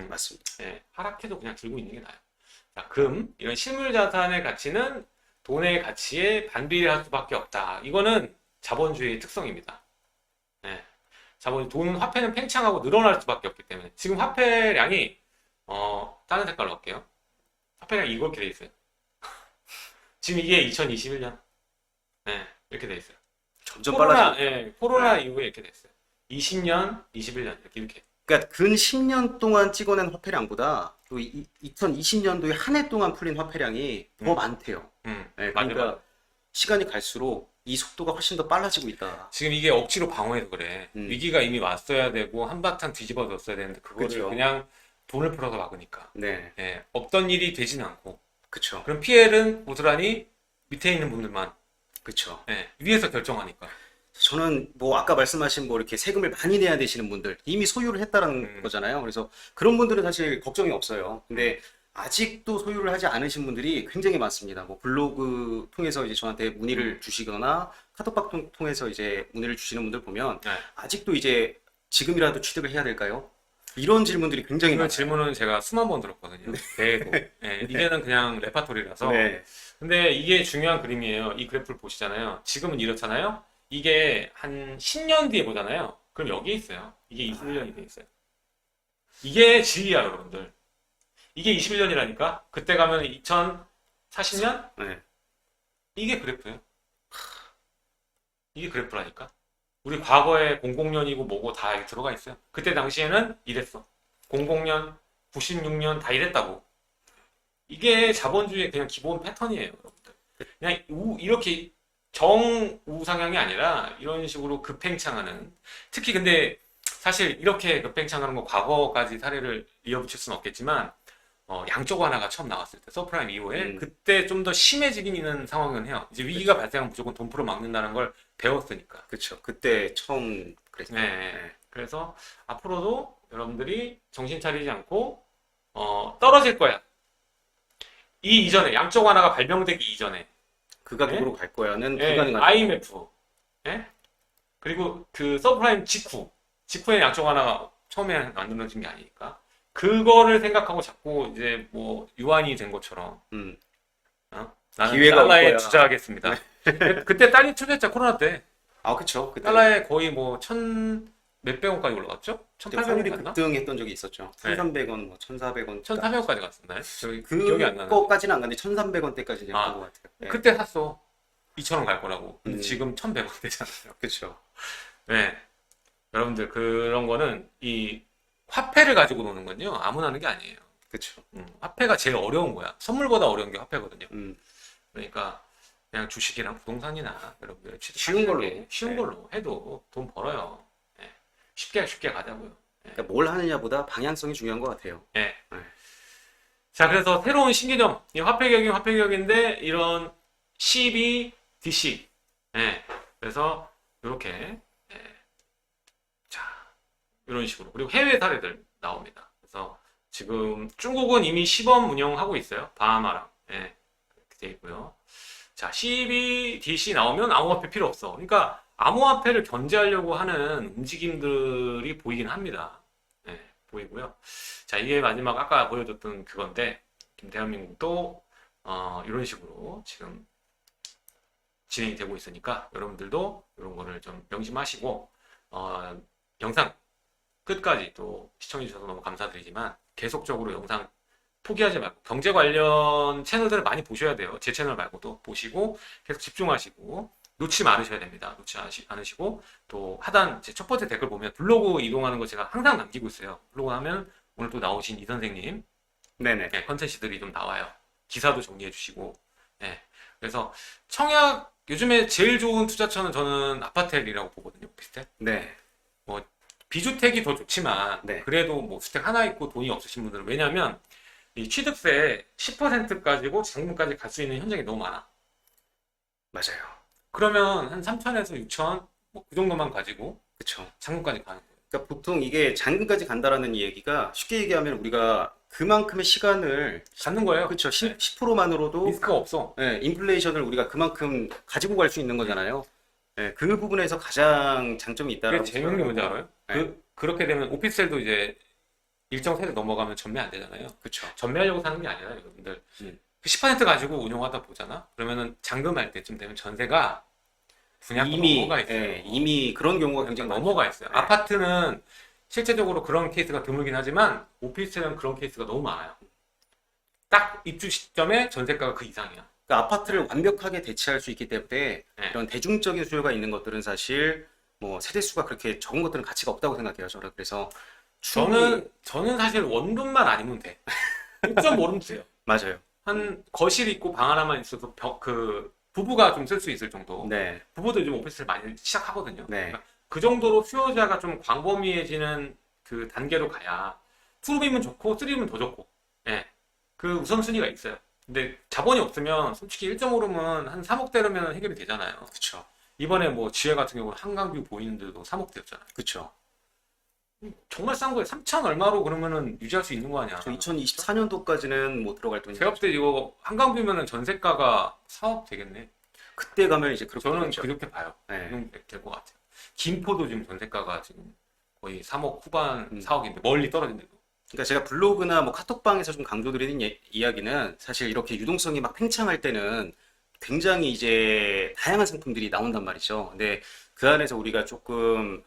맞습니다. 예, 하락해도 그냥 들고 있는 게 나아요. 자, 금. 이런 실물 자산의 가치는 돈의 가치에 반비례할 수밖에 없다. 이거는 자본주의의 특성입니다. 예. 화폐는 팽창하고 늘어날 수밖에 없기 때문에. 지금 화폐량이, 다른 색깔로 할게요. 화폐량이 이렇게 돼 있어요. 지금 이게 2021년. 네, 이렇게 돼 있어요. 점점 빨라지고. 코로나 이후에 이렇게 됐어요. 20년, 21년, 이렇게. 그러니까 근 10년 동안 찍어낸 화폐량보다 또 2020년도에 한 해 동안 풀린 화폐량이 더 많대요. 네, 맞아요, 그러니까 맞아요. 시간이 갈수록 이 속도가 훨씬 더 빨라지고 있다. 지금 이게 억지로 방어해서 그래. 음. 위기가 이미 왔어야 되고, 한바탕 뒤집어졌어야 되는데, 그거를 그쵸. 그냥 돈을 풀어서 막으니까. 네, 예, 없던 일이 되진 않고. 그쵸. 그럼 피해는 고스란히 밑에 있는 분들만, 그쵸. 위에서 결정하니까. 저는 뭐 아까 말씀하신 뭐 이렇게 세금을 많이 내야 되시는 분들 이미 소유를 했다는 음. 거잖아요. 그래서 그런 분들은 사실 걱정이 없어요. 근데 아직도 소유를 하지 않으신 분들이 굉장히 많습니다. 뭐 블로그 통해서 이제 저한테 문의를 주시거나 카톡방 통해서 이제 문의를 주시는 분들 보면 네. 아직도 이제 지금이라도 취득을 해야 될까요? 이런 질문들이 굉장히 이런 많아요. 질문은 제가 수만 번 들었거든요. 계속. 이제는 그냥 레파토리라서. 네. 근데 이게 중요한 그림이에요. 이 그래프를 보시잖아요. 지금은 이렇잖아요. 이게 한 10년 뒤에 보잖아요. 그럼 여기에 있어요. 이게 21년이 돼 있어요. 이게 진리야, 여러분들. 이게 21년이라니까? 그때 가면 2040년? 네. 이게 그래프예요. 이게 그래프라니까. 우리 과거에 00년이고 뭐고 다 여기 들어가 있어요. 그때 당시에는 이랬어. 00년, 96년 다 이랬다고. 이게 자본주의의 그냥 기본 패턴이에요, 여러분들. 그냥 이렇게 정우상향이 아니라 이런 식으로 급팽창하는. 특히 근데 사실 이렇게 급팽창하는 거 과거까지 사례를 이어붙일 수는 없겠지만 양쪽 하나가 처음 나왔을 때 서프라임 이후에 그때 좀 더 심해지긴 있는 상황은 해요. 이제 위기가 발생하면 무조건 돈 풀어 막는다는 걸 배웠으니까. 그렇죠. 그때 처음 그랬죠. 네. 그래서 앞으로도 여러분들이 정신 차리지 않고 떨어질 거야. 이 이전에 양쪽 하나가 발명되기 이전에 그 가격으로 갈 거야는 예, 불가능한. IMF 예? 그리고 그 서브프라임 직후에 양쪽 하나가 처음에 만들어진 게 아니니까 그거를 생각하고 자꾸 이제 뭐 유한이 된 것처럼 음. 나는 기회가 올 달러에 거야. 투자하겠습니다. 그때 달러 투자했죠, 코로나 때. 아, 그쵸. 그때 달러에 거의 뭐 천 몇백 원까지 올라갔죠? 그때 1,800원 환율이 갔나? 급등했던 적이 있었죠. 네. 1,300원, 뭐 1,400원. 1,400원까지 갔었나요? 저기 기억이 안 나는데. 그거까지는 안 갔는데 1,300원대까지 아, 간것 같아요. 네. 그때 샀어. 2,000원 갈 거라고. 근데 음. 지금 1,100원 되잖아요. 그쵸. 네. 여러분들 그런 거는 이 화폐를 가지고 노는 건요. 아무나 하는 게 아니에요. 그쵸. 화폐가 제일 어려운 거야. 선물보다 어려운 게 화폐거든요. 음, 그러니까 그냥 주식이랑 부동산이나 여러분들 쉬운 걸로. 쉬운 네. 걸로 해도 돈 벌어요. 예. 쉽게 가자고요. 그러니까 뭘 하느냐보다 방향성이 중요한 것 같아요. 예. 네. 자, 그래서 새로운 신개념, 이 화폐개혁인데 이런 CB, DC. 예. 그래서 이렇게 자, 이런 식으로. 그리고 해외 사례들 나옵니다. 그래서 지금 중국은 이미 시범 운영하고 있어요. 바하마랑. 예. 그렇게 돼 있고요. 자, CBDC 나오면 암호화폐 필요 없어. 그러니까 암호화폐를 견제하려고 하는 움직임들이 보이긴 합니다. 예, 보이고요. 자, 이게 마지막 아까 보여줬던 그건데, 지금 대한민국도 이런 식으로 지금 진행이 되고 있으니까 여러분들도 이런 거를 좀 명심하시고 영상 끝까지 또 시청해 주셔서 너무 감사드리지만 계속적으로 영상 포기하지 말고 경제 관련 채널들을 많이 보셔야 돼요. 제 채널 말고도 보시고 계속 집중하시고 놓치지 않으셔야 됩니다. 놓치지 않으시고 또 하단 제 첫 번째 댓글 보면 블로그 이동하는 거 제가 항상 남기고 있어요. 블로그 하면 오늘 또 나오신 이 선생님 네네. 컨텐츠들이 좀 나와요. 기사도 정리해 주시고. 예. 그래서 청약 요즘에 제일 좋은 투자처는 저는 아파트이라고 보거든요. 오피스텔. 네. 비주택이 더 좋지만 네. 그래도 뭐 주택 하나 있고 돈이 없으신 분들은 왜냐하면 이 취득세 10% 가지고 잔금까지 갈 수 있는 현장이 너무 많아. 맞아요. 그러면 한 3천에서 6천 뭐 그 정도만 가지고 그쵸. 잔금까지 가는 거예요. 그러니까 보통 이게 잔금까지 간다라는 얘기가 쉽게 얘기하면 우리가 그만큼의 시간을 갖는 거예요. 그쵸. 네. 10%만으로도 리스크가 없어. 인플레이션을 우리가 그만큼 가지고 갈 수 있는 거잖아요. 그 부분에서 가장 장점이 그게 있다라고 재밌는 게 뭔지 생각하고. 알아요? 그렇게 되면 오피스텔도 이제 일정 세대 넘어가면 전매 안 되잖아요. 그쵸. 전매하려고 사는 게 아니라 여러분들 음. 그 10% 가지고 운용하다 보잖아. 그러면은 잔금할 때쯤 되면 전세가 분양가 넘어가 있어요. 이미 그런 경우가 굉장히 많죠. 넘어가 있어요. 네. 아파트는 실제적으로 그런 케이스가 드물긴 하지만 오피스텔은 그런 케이스가 너무 많아요. 딱 입주 시점에 전세가가 그 이상이야. 그러니까 아파트를 완벽하게 대체할 수 있기 때문에 네. 이런 대중적인 수요가 있는 것들은 사실 뭐 세대수가 그렇게 적은 것들은 가치가 없다고 생각해요. 저는 그래서 저는 사실 원룸만 아니면 돼. 1.5룸 돼요. 맞아요. 한 거실 있고 방 하나만 있어도 그 부부가 좀 쓸 수 있을 정도. 네, 부부도 요즘 오피스텔 많이 시작하거든요. 네. 그러니까 그 정도로 수요자가 좀 광범위해지는 그 단계로 가야 2룸이면 좋고 3룸은 더 좋고. 예. 그 우선순위가 있어요. 근데 자본이 없으면 솔직히 1.5룸은 한 3억대로면 해결이 되잖아요. 그쵸, 이번에 뭐 지혜 같은 경우는 한강뷰 보이는 데도 3억대였잖아요. 그쵸. 정말 싼 거예요. 3천 얼마로 그러면은 유지할 수 있는 거 아니야? 저 2024년도까지는 뭐 들어갈 돈이 제가 볼 때 이거 한강뷰면은 전세가가 4억 되겠네. 그때 가면 이제 그렇게 저는 되겠죠. 그렇게 봐요. 네. 될것 같아요. 김포도 지금 전세가가 지금 거의 3억 후반, 음. 4억인데 멀리 떨어진데도. 그러니까 제가 블로그나 뭐 카톡방에서 좀 강조드리는 이야기는 사실 이렇게 유동성이 막 팽창할 때는 굉장히 이제 다양한 상품들이 나온단 말이죠. 근데 그 안에서 우리가 조금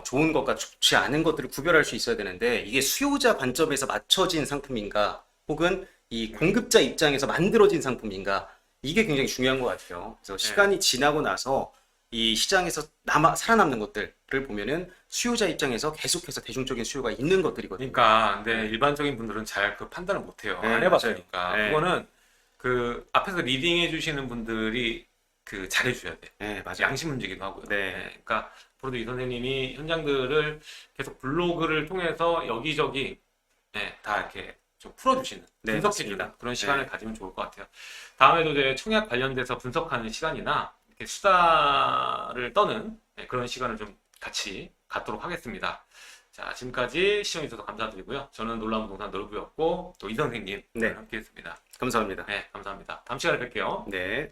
좋은 것과 좋지 않은 것들을 구별할 수 있어야 되는데 이게 수요자 관점에서 맞춰진 상품인가 혹은 이 공급자 입장에서 만들어진 상품인가 이게 굉장히 중요한 것 같아요. 그래서 시간이 지나고 나서 이 시장에서 살아남는 것들을 보면은 수요자 입장에서 계속해서 대중적인 수요가 있는 것들이거든요. 그러니까 근데 일반적인 분들은 잘 그 판단을 못 해요. 네, 안 해봤으니까. 맞아요. 네. 그거는 그 앞에서 리딩해 주시는 분들이 그 잘해줘야 돼. 네, 맞아요. 양심 문제기도 하고요. 네. 그러니까 앞으로도 이 선생님이 현장들을 계속 블로그를 통해서 여기저기 다 이렇게 좀 풀어주시는, 네, 분석해주는 맞습니다. 그런 시간을 가지면 좋을 것 같아요. 다음에도 이제 청약 관련돼서 분석하는 시간이나 이렇게 수다를 떠는 그런 시간을 좀 같이 갖도록 하겠습니다. 자, 지금까지 시청해주셔서 감사드리고요. 저는 놀라운 부동산 놀부였고 또 이 선생님 네. 함께했습니다. 감사합니다. 네, 감사합니다. 다음 시간에 뵐게요. 네.